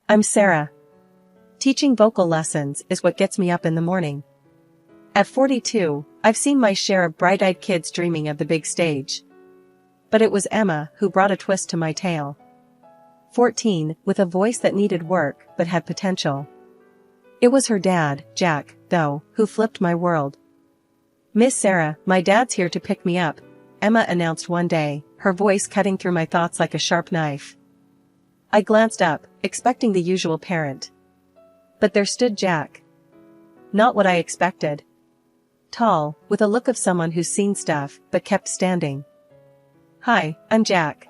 I'm Sarah. Teaching vocal lessons is what gets me up in the morning. At 42, I've seen my share of bright-eyed kids dreaming of the big stage. But it was Emma who brought a twist to my tale. 14, with a voice that needed work but had potential. It was her dad, Jack, though, who flipped my world. "Miss Sarah, my dad's here to pick me up," Emma announced one day, her voice cutting through my thoughts like a sharp knife. I glanced up, expecting the usual parent. But there stood Jack. Not what I expected. Tall, with a look of someone who's seen stuff but kept standing. "Hi, I'm Jack.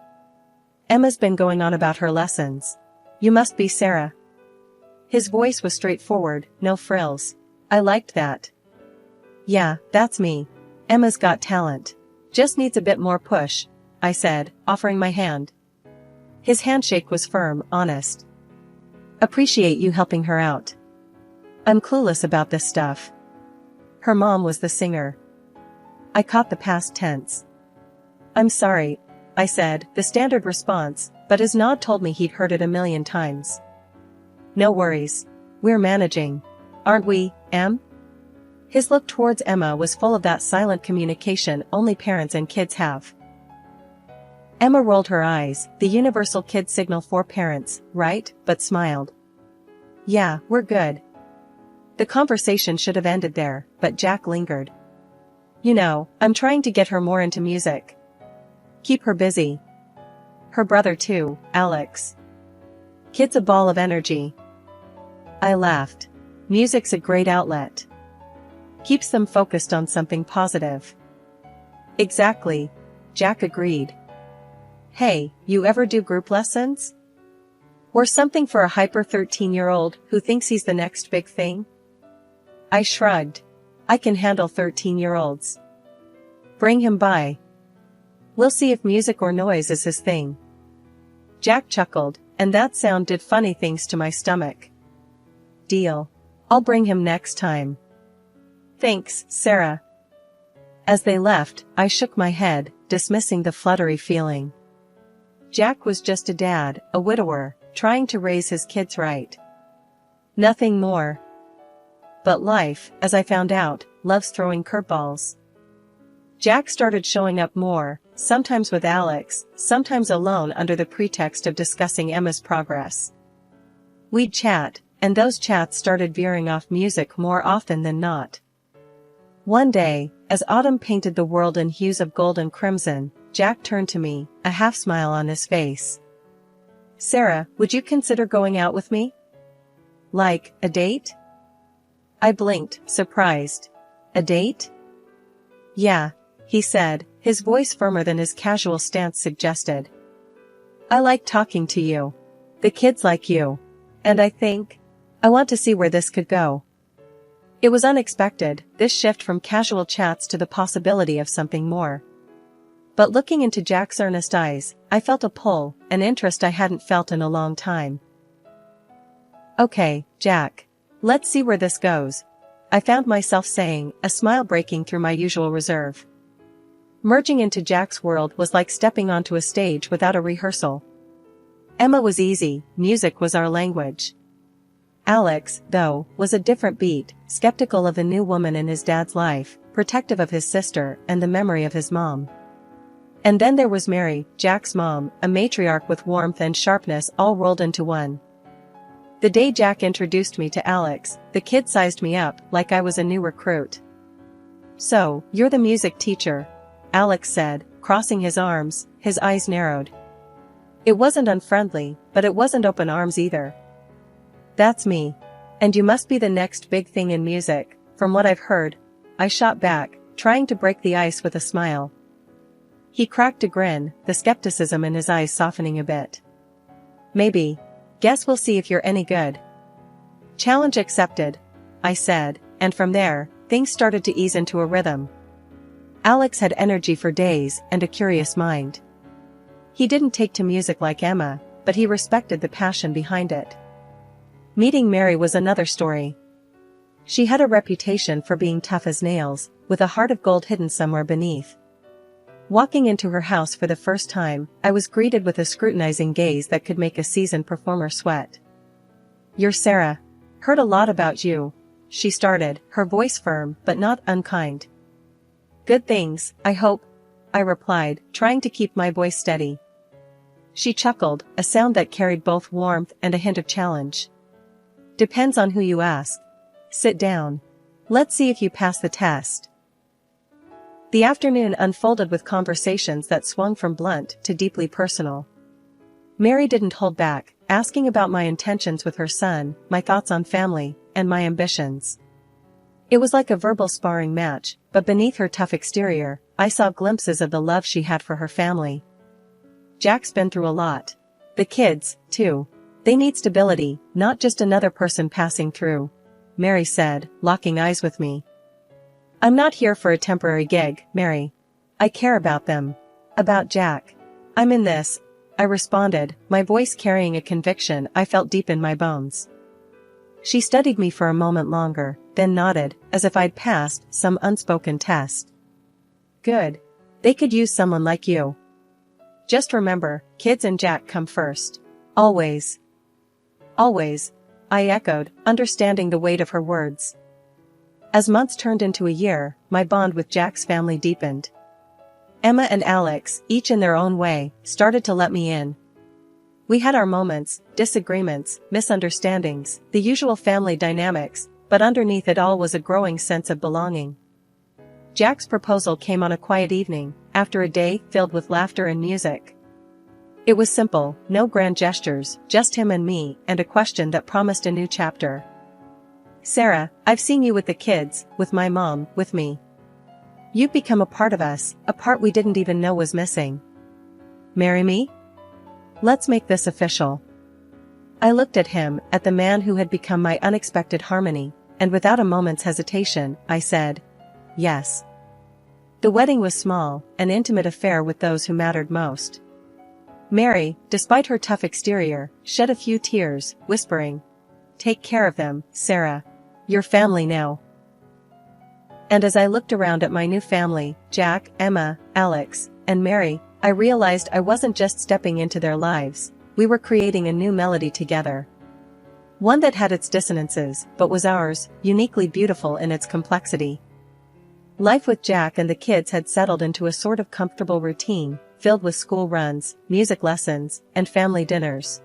Emma's been going on about her lessons. You must be Sarah." His voice was straightforward, no frills. I liked that. "Yeah, that's me. Emma's got talent. Just needs a bit more push," I said, offering my hand. His handshake was firm, honest. "Appreciate you helping her out. I'm clueless about this stuff." Her mom was the singer. I caught the past tense. "I'm sorry," I said, the standard response, but his nod told me he'd heard it a million times. "No worries. We're managing. Aren't we, Em?" His look towards Emma was full of that silent communication only parents and kids have. Emma rolled her eyes, the universal kid signal for parents, right, but smiled. "Yeah, we're good." The conversation should have ended there, but Jack lingered. "You know, I'm trying to get her more into music. Keep her busy. Her brother too, Alex. Kid's a ball of energy." I laughed. Music's a great outlet. Keeps them focused on something positive. "Exactly," Jack agreed. "Hey, you ever do group lessons? Or something for a hyper 13-year-old who thinks he's the next big thing?" I shrugged. I can handle 13-year-olds. "Bring him by. We'll see if music or noise is his thing." Jack chuckled, and that sound did funny things to my stomach. "Deal. I'll bring him next time." "Thanks, Sarah." As they left, I shook my head, dismissing the fluttery feeling. Jack was just a dad, a widower, trying to raise his kids right. Nothing more. But life, as I found out, loves throwing curveballs. Jack started showing up more, sometimes with Alex, sometimes alone under the pretext of discussing Emma's progress. We'd chat, and those chats started veering off music more often than not. One day, as autumn painted the world in hues of gold and crimson, Jack turned to me, a half smile on his face. "Sarah, would you consider going out with me? Like, a date?" I blinked, surprised. "A date?" "Yeah," he said, his voice firmer than his casual stance suggested. "I like talking to you. The kids like you. And I want to see where this could go." It was unexpected, this shift from casual chats to the possibility of something more. But looking into Jack's earnest eyes, I felt a pull, an interest I hadn't felt in a long time. "Okay, Jack. Let's see where this goes," I found myself saying, a smile breaking through my usual reserve. Merging into Jack's world was like stepping onto a stage without a rehearsal. Emma was easy, music was our language. Alex, though, was a different beat, skeptical of the new woman in his dad's life, protective of his sister and the memory of his mom. And then there was Mary, Jack's mom, a matriarch with warmth and sharpness all rolled into one. The day Jack introduced me to Alex, the kid sized me up like I was a new recruit. "So, you're the music teacher," Alex said, crossing his arms, his eyes narrowed. It wasn't unfriendly, but it wasn't open arms either. "That's me. And you must be the next big thing in music, from what I've heard," I shot back, trying to break the ice with a smile. He cracked a grin, the skepticism in his eyes softening a bit. "Maybe. Guess we'll see if you're any good." "Challenge accepted," I said, and from there, things started to ease into a rhythm. Alex had energy for days and a curious mind. He didn't take to music like Emma, but he respected the passion behind it. Meeting Mary was another story. She had a reputation for being tough as nails, with a heart of gold hidden somewhere beneath. Walking into her house for the first time, I was greeted with a scrutinizing gaze that could make a seasoned performer sweat. You're Sarah. Heard a lot about you. She started, her voice firm but not unkind. Good things, I hope, I replied, trying to keep my voice steady. She chuckled, a sound that carried both warmth and a hint of challenge. Depends on who you ask. Sit down. Let's see if you pass the test. The afternoon unfolded with conversations that swung from blunt to deeply personal. Mary didn't hold back, asking about my intentions with her son, my thoughts on family, and my ambitions. It was like a verbal sparring match, but beneath her tough exterior, I saw glimpses of the love she had for her family. Jack's been through a lot. The kids, too. They need stability, not just another person passing through, Mary said, locking eyes with me. I'm not here for a temporary gig, Mary. I care about them. About Jack. I'm in this, I responded, my voice carrying a conviction I felt deep in my bones. She studied me for a moment longer, then nodded, as if I'd passed some unspoken test. Good. They could use someone like you. Just remember, kids and Jack come first. Always. Always, I echoed, understanding the weight of her words. As months turned into a year, my bond with Jack's family deepened. Emma and Alex, each in their own way, started to let me in. We had our moments, disagreements, misunderstandings, the usual family dynamics, but underneath it all was a growing sense of belonging. Jack's proposal came on a quiet evening, after a day filled with laughter and music. It was simple, no grand gestures, just him and me, and a question that promised a new chapter. Sarah, I've seen you with the kids, with my mom, with me. You've become a part of us, a part we didn't even know was missing. Marry me? Let's make this official. I looked at him, at the man who had become my unexpected harmony, and without a moment's hesitation, I said, yes. The wedding was small, an intimate affair with those who mattered most. Mary, despite her tough exterior, shed a few tears, whispering, take care of them, Sarah. Your family now. And as I looked around at my new family, Jack, Emma, Alex, and Mary, I realized I wasn't just stepping into their lives, we were creating a new melody together. One that had its dissonances, but was ours, uniquely beautiful in its complexity. Life with Jack and the kids had settled into a sort of comfortable routine, filled with school runs, music lessons, and family dinners.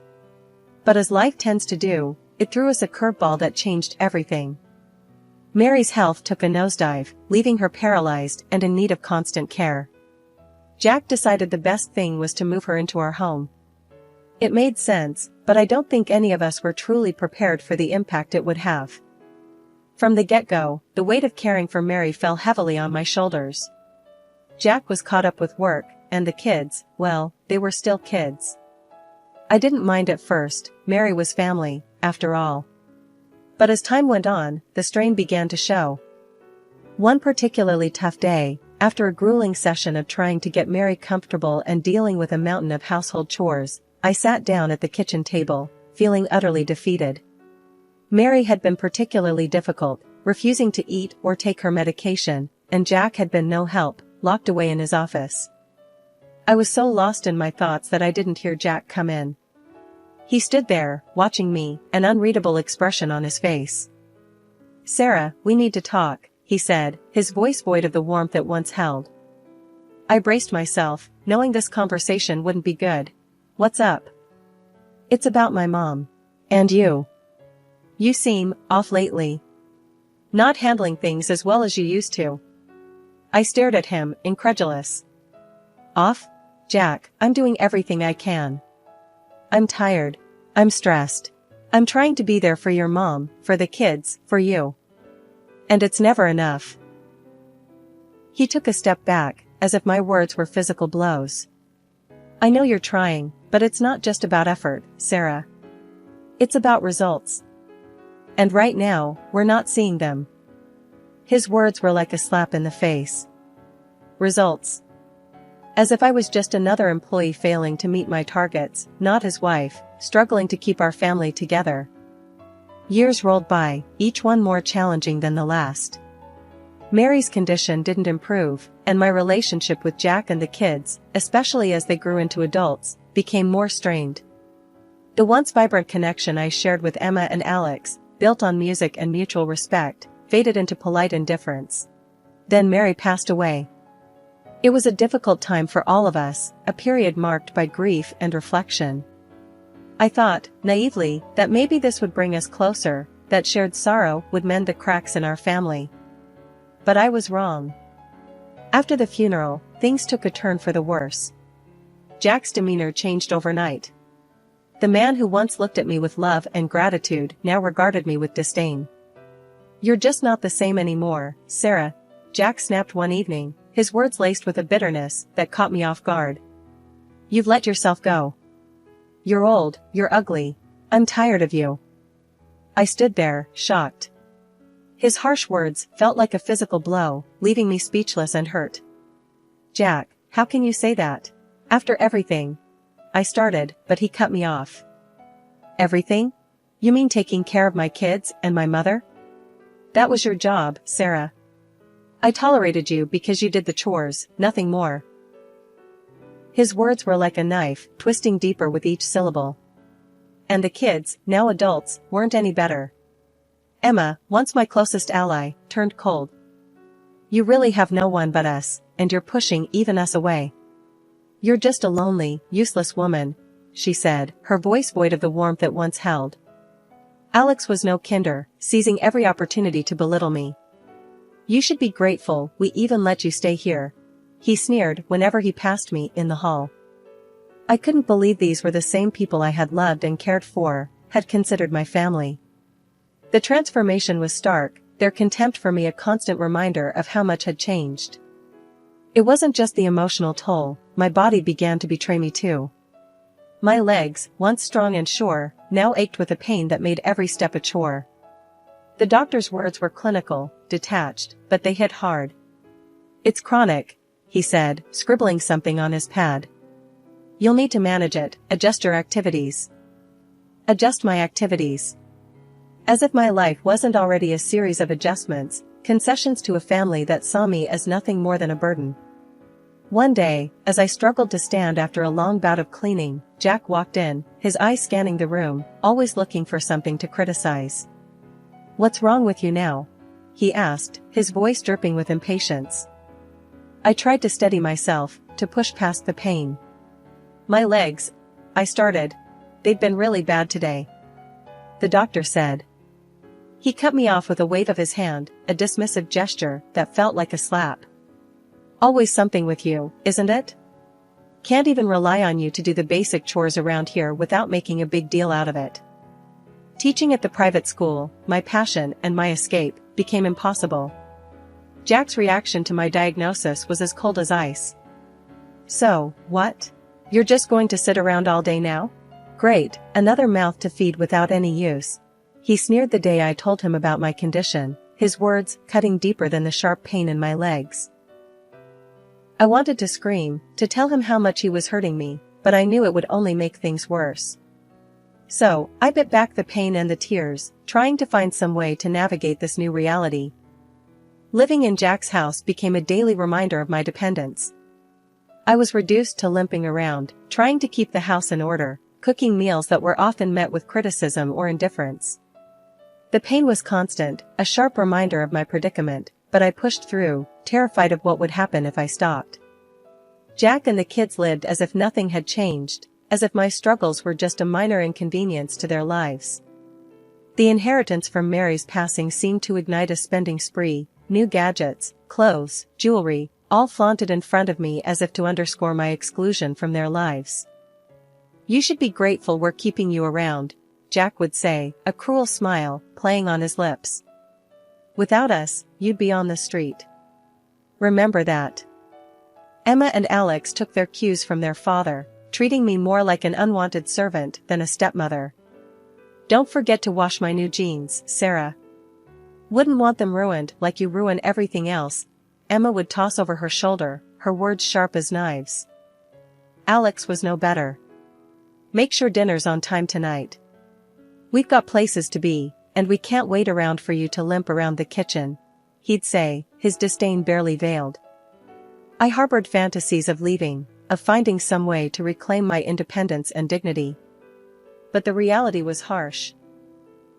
But as life tends to do, it threw us a curveball that changed everything. Mary's health took a nosedive, leaving her paralyzed and in need of constant care. Jack decided the best thing was to move her into our home. It made sense, but I don't think any of us were truly prepared for the impact it would have. From the get-go, the weight of caring for Mary fell heavily on my shoulders. Jack was caught up with work, and the kids, well, they were still kids. I didn't mind at first, Mary was family, after all. But as time went on, the strain began to show. One particularly tough day, after a grueling session of trying to get Mary comfortable and dealing with a mountain of household chores, I sat down at the kitchen table, feeling utterly defeated. Mary had been particularly difficult, refusing to eat or take her medication, and Jack had been no help, locked away in his office. I was so lost in my thoughts that I didn't hear Jack come in. He stood there, watching me, an unreadable expression on his face. Sarah, we need to talk, he said, his voice void of the warmth it once held. I braced myself, knowing this conversation wouldn't be good. What's up? It's about my mom. And you. You seem off lately. Not handling things as well as you used to. I stared at him, incredulous. Off? Jack, I'm doing everything I can. I'm tired. I'm stressed. I'm trying to be there for your mom, for the kids, for you. And it's never enough. He took a step back, as if my words were physical blows. I know you're trying, but it's not just about effort, Sarah. It's about results. And right now, we're not seeing them. His words were like a slap in the face. Results. As if I was just another employee failing to meet my targets, not his wife, struggling to keep our family together. Years rolled by, each one more challenging than the last. Mary's condition didn't improve, and my relationship with Jack and the kids, especially as they grew into adults, became more strained. The once vibrant connection I shared with Emma and Alex, built on music and mutual respect, faded into polite indifference. Then Mary passed away. It was a difficult time for all of us, a period marked by grief and reflection. I thought, naively, that maybe this would bring us closer, that shared sorrow would mend the cracks in our family. But I was wrong. After the funeral, things took a turn for the worse. Jack's demeanor changed overnight. The man who once looked at me with love and gratitude now regarded me with disdain. "You're just not the same anymore, Sarah," Jack snapped one evening, his words laced with a bitterness that caught me off guard. "You've let yourself go. You're old, you're ugly. I'm tired of you." I stood there, shocked. His harsh words felt like a physical blow, leaving me speechless and hurt. "Jack, how can you say that? After everything?" I started, but he cut me off. "Everything? You mean taking care of my kids and my mother? That was your job, Sarah. I tolerated you because you did the chores, nothing more." His words were like a knife, twisting deeper with each syllable. And the kids, now adults, weren't any better. Emma, once my closest ally, turned cold. "You really have no one but us, and you're pushing even us away. You're just a lonely, useless woman," she said, her voice void of the warmth it once held. Alex was no kinder, seizing every opportunity to belittle me. "You should be grateful we even let you stay here," he sneered whenever he passed me in the hall. I couldn't believe these were the same people I had loved and cared for, had considered my family. The transformation was stark, their contempt for me a constant reminder of how much had changed. It wasn't just the emotional toll, my body began to betray me too. My legs, once strong and sure, now ached with a pain that made every step a chore. The doctor's words were clinical, detached, but they hit hard. "It's chronic," he said, scribbling something on his pad. "You'll need to manage it, adjust your activities." Adjust my activities. As if my life wasn't already a series of adjustments, concessions to a family that saw me as nothing more than a burden. One day, as I struggled to stand after a long bout of cleaning, Jack walked in, his eyes scanning the room, always looking for something to criticize. "What's wrong with you now?" he asked, his voice dripping with impatience. I tried to steady myself, to push past the pain. "My legs," I started. "They've been really bad today," the doctor said. He cut me off with a wave of his hand, a dismissive gesture that felt like a slap. "Always something with you, isn't it? Can't even rely on you to do the basic chores around here without making a big deal out of it." Teaching at the private school, my passion and my escape, became impossible. Jack's reaction to my diagnosis was as cold as ice. "So, what? You're just going to sit around all day now? Great, another mouth to feed without any use," he sneered the day I told him about my condition, his words cutting deeper than the sharp pain in my legs. I wanted to scream, to tell him how much he was hurting me, but I knew it would only make things worse. So, I bit back the pain and the tears, trying to find some way to navigate this new reality. Living in Jack's house became a daily reminder of my dependence. I was reduced to limping around, trying to keep the house in order, cooking meals that were often met with criticism or indifference. The pain was constant, a sharp reminder of my predicament, but I pushed through, terrified of what would happen if I stopped. Jack and the kids lived as if nothing had changed, as if my struggles were just a minor inconvenience to their lives. The inheritance from Mary's passing seemed to ignite a spending spree, new gadgets, clothes, jewelry, all flaunted in front of me as if to underscore my exclusion from their lives. "You should be grateful we're keeping you around," Jack would say, a cruel smile playing on his lips. "Without us, you'd be on the street. Remember that." Emma and Alex took their cues from their father, treating me more like an unwanted servant than a stepmother. "Don't forget to wash my new jeans, Sarah. Wouldn't want them ruined like you ruin everything else," Emma would toss over her shoulder, her words sharp as knives. Alex was no better. "Make sure dinner's on time tonight. We've got places to be, and we can't wait around for you to limp around the kitchen," he'd say, his disdain barely veiled. I harbored fantasies of leaving, of finding some way to reclaim my independence and dignity. but the reality was harsh.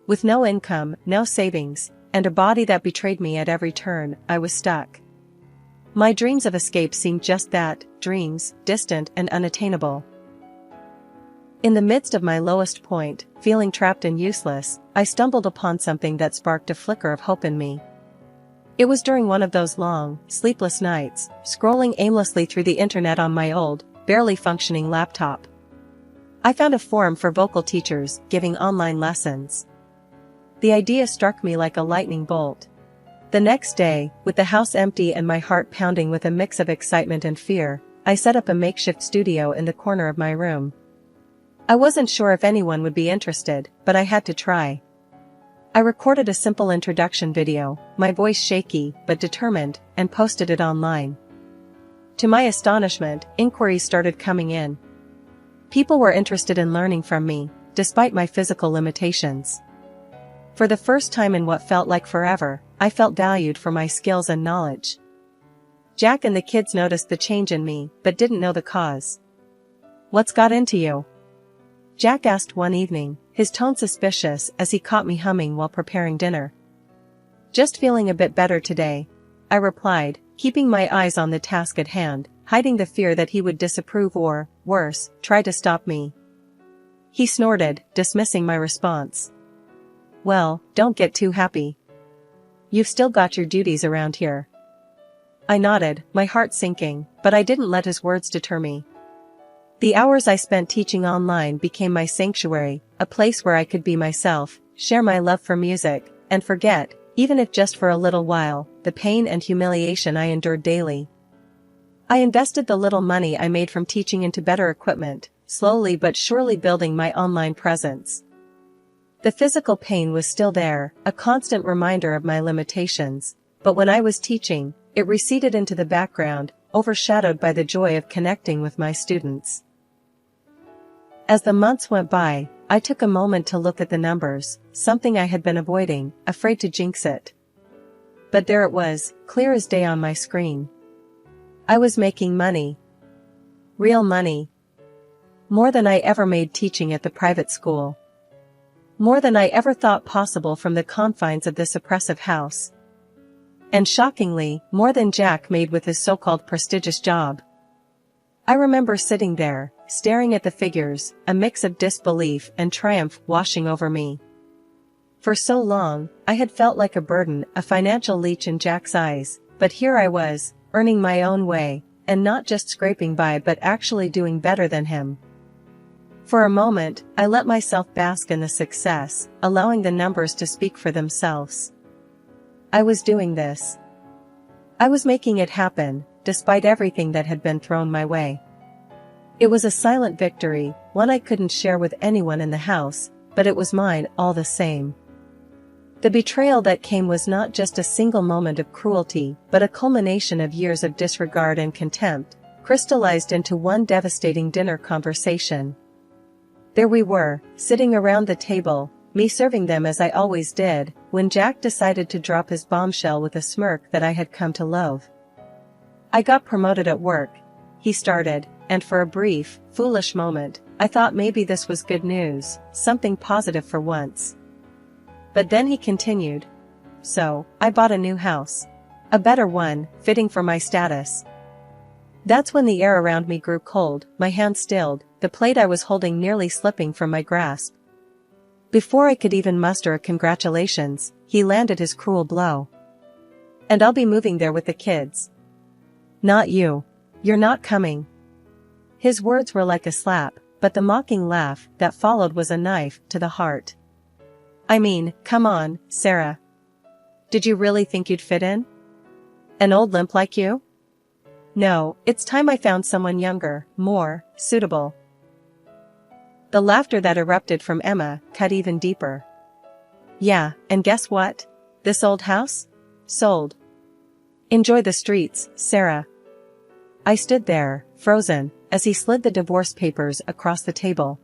With no income, no savings, and a body that betrayed me at every turn, I was stuck. My dreams of escape seemed just that, dreams, distant and unattainable. In the midst of my lowest point, feeling trapped and useless, I stumbled upon something that sparked a flicker of hope in me. It was during one of those long, sleepless nights, scrolling aimlessly through the internet on my old, barely functioning laptop. I found a forum for vocal teachers giving online lessons. The idea struck me like a lightning bolt. The next day, with the house empty and my heart pounding with a mix of excitement and fear, I set up a makeshift studio in the corner of my room. I wasn't sure if anyone would be interested, but I had to try. I recorded a simple introduction video, my voice shaky but determined, and posted it online. To my astonishment, inquiries started coming in. People were interested in learning from me, despite my physical limitations. For the first time in what felt like forever, I felt valued for my skills and knowledge. Jack and the kids noticed the change in me, but didn't know the cause. "What's got into you?" Jack asked one evening, his tone suspicious as he caught me humming while preparing dinner. "Just feeling a bit better today," I replied, keeping my eyes on the task at hand, hiding the fear that he would disapprove or, worse, try to stop me. He snorted, dismissing my response. "Well, don't get too happy. You've still got your duties around here." I nodded, my heart sinking, but I didn't let his words deter me. The hours I spent teaching online became my sanctuary, a place where I could be myself, share my love for music, and forget, even if just for a little while, the pain and humiliation I endured daily. I invested the little money I made from teaching into better equipment, slowly but surely building my online presence. The physical pain was still there, a constant reminder of my limitations, but when I was teaching, it receded into the background, overshadowed by the joy of connecting with my students. As the months went by, I took a moment to look at the numbers, something I had been avoiding, afraid to jinx it. But there it was, clear as day on my screen. I was making money. Real money. More than I ever made teaching at the private school. More than I ever thought possible from the confines of this oppressive house. And shockingly, more than Jack made with his so-called prestigious job. I remember sitting there, staring at the figures, a mix of disbelief and triumph washing over me. For so long, I had felt like a burden, a financial leech in Jack's eyes, but here I was, earning my own way, and not just scraping by but actually doing better than him. For a moment, I let myself bask in the success, allowing the numbers to speak for themselves. I was doing this. I was making it happen, despite everything that had been thrown my way. It was a silent victory, one I couldn't share with anyone in the house, but it was mine all the same. The betrayal that came was not just a single moment of cruelty, but a culmination of years of disregard and contempt, crystallized into one devastating dinner conversation. There we were, sitting around the table, me serving them as I always did, when Jack decided to drop his bombshell with a smirk that I had come to loathe. "I got promoted at work," he started, and for a brief, foolish moment, I thought maybe this was good news, something positive for once. But then he continued. "So, I bought a new house. A better one, fitting for my status." That's when the air around me grew cold, my hand stilled, the plate I was holding nearly slipping from my grasp. Before I could even muster a congratulations, he landed his cruel blow. "And I'll be moving there with the kids." "Not you. You're not coming." His words were like a slap, but the mocking laugh that followed was a knife to the heart. "I mean, come on, Sarah. Did you really think you'd fit in? An old limp like you? No, it's time I found someone younger, more suitable." The laughter that erupted from Emma cut even deeper. "Yeah, and guess what? This old house? Sold. Enjoy the streets, Sarah." I stood there, frozen, as he slid the divorce papers across the table.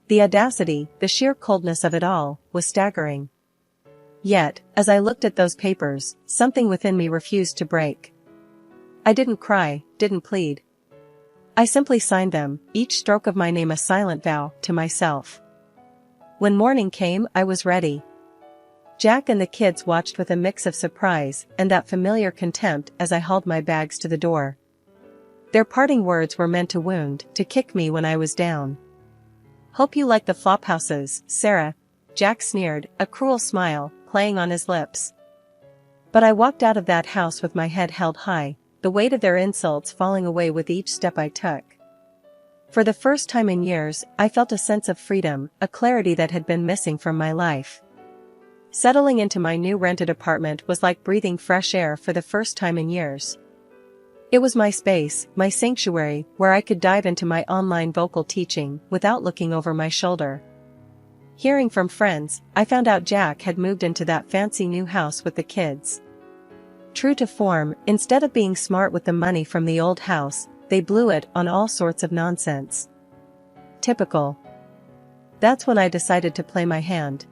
The audacity, the sheer coldness of it all, was staggering. Yet, as I looked at those papers, something within me refused to break. I didn't cry, didn't plead. I simply signed them, each stroke of my name a silent vow to myself. When morning came, I was ready. Jack and the kids watched with a mix of surprise and that familiar contempt as I hauled my bags to the door. Their parting words were meant to wound, to kick me when I was down. "Hope you like the flophouses, Sarah," Jack sneered, a cruel smile playing on his lips. But I walked out of that house with my head held high, the weight of their insults falling away with each step I took. For the first time in years, I felt a sense of freedom, a clarity that had been missing from my life. Settling into my new rented apartment was like breathing fresh air for the first time in years. It was my space, my sanctuary, where I could dive into my online vocal teaching without looking over my shoulder. Hearing from friends, I found out Jack had moved into that fancy new house with the kids. True to form, instead of being smart with the money from the old house, they blew it on all sorts of nonsense. Typical. That's when I decided to play my hand.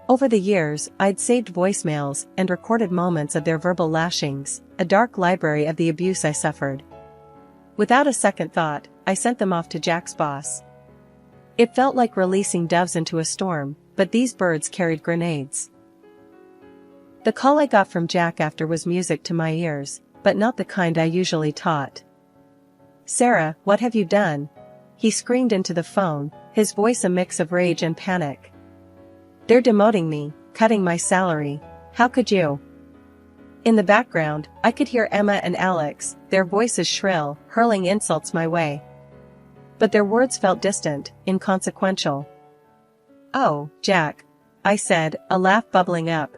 Over the years, I'd saved voicemails and recorded moments of their verbal lashings, a dark library of the abuse I suffered. Without a second thought, I sent them off to Jack's boss. It felt like releasing doves into a storm, but these birds carried grenades. The call I got from Jack after was music to my ears, but not the kind I usually taught. "Sarah, what have you done?" he screamed into the phone, his voice a mix of rage and panic. "They're demoting me, cutting my salary. How could you?" In the background, I could hear Emma and Alex, their voices shrill, hurling insults my way. But their words felt distant, inconsequential. "Oh, Jack," I said, a laugh bubbling up.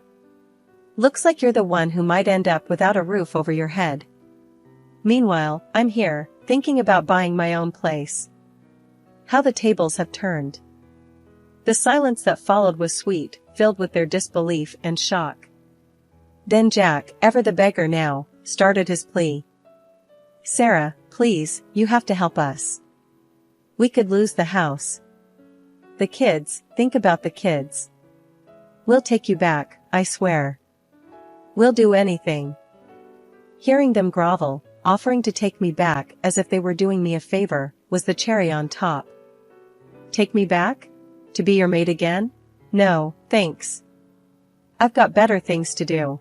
"Looks like you're the one who might end up without a roof over your head. Meanwhile, I'm here, thinking about buying my own place. How the tables have turned." The silence that followed was sweet, filled with their disbelief and shock. Then Jack, ever the beggar now, started his plea. "Sarah, please, you have to help us. We could lose the house. The kids, think about the kids. We'll take you back, I swear. We'll do anything." Hearing them grovel, offering to take me back as if they were doing me a favor, was the cherry on top. Take me back? To be your maid again? No, thanks. I've got better things to do.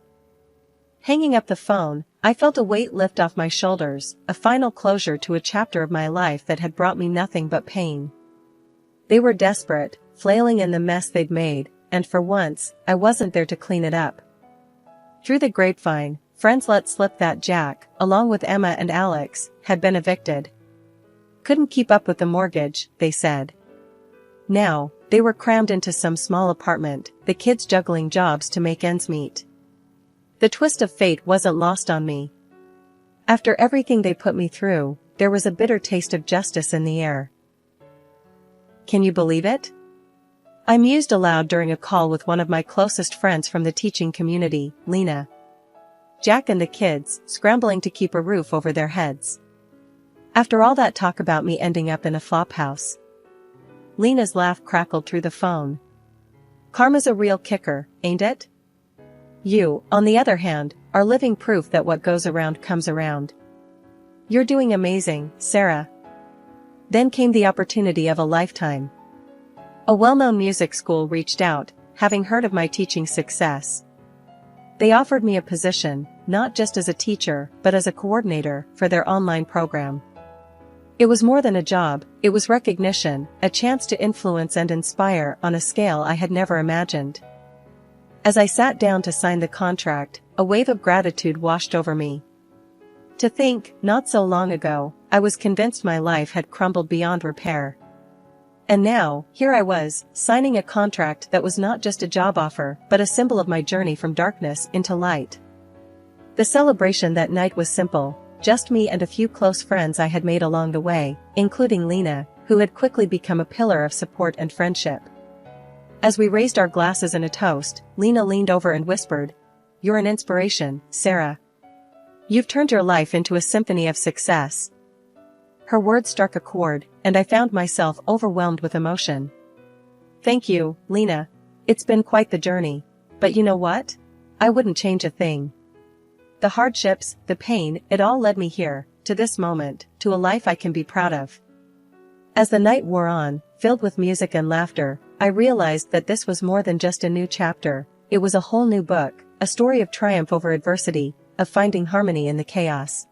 Hanging up the phone, I felt a weight lift off my shoulders, a final closure to a chapter of my life that had brought me nothing but pain. They were desperate, flailing in the mess they'd made, and for once, I wasn't there to clean it up. Through the grapevine, friends let slip that Jack, along with Emma and Alex, had been evicted. Couldn't keep up with the mortgage, they said. Now, they were crammed into some small apartment, the kids juggling jobs to make ends meet. The twist of fate wasn't lost on me. After everything they put me through, there was a bitter taste of justice in the air. Can you believe it? I mused aloud during a call with one of my closest friends from the teaching community, Lena. Jack and the kids, scrambling to keep a roof over their heads. After all that talk about me ending up in a flophouse. Lena's laugh crackled through the phone. Karma's a real kicker, ain't it? You, on the other hand, are living proof that what goes around comes around. You're doing amazing, Sarah. Then came the opportunity of a lifetime. A well-known music school reached out, having heard of my teaching success. They offered me a position, not just as a teacher, but as a coordinator for their online program. It was more than a job, it was recognition, a chance to influence and inspire on a scale I had never imagined. As I sat down to sign the contract, a wave of gratitude washed over me. To think, not so long ago, I was convinced my life had crumbled beyond repair. And now, here I was, signing a contract that was not just a job offer, but a symbol of my journey from darkness into light. The celebration that night was simple, just me and a few close friends I had made along the way, including Lena, who had quickly become a pillar of support and friendship. As we raised our glasses in a toast, Lena leaned over and whispered, "You're an inspiration, Sarah. You've turned your life into a symphony of success." Her words struck a chord, and I found myself overwhelmed with emotion. Thank you, Lena. It's been quite the journey. But you know what? I wouldn't change a thing. The hardships, the pain, it all led me here, to this moment, to a life I can be proud of. As the night wore on, filled with music and laughter, I realized that this was more than just a new chapter, it was a whole new book, a story of triumph over adversity, of finding harmony in the chaos.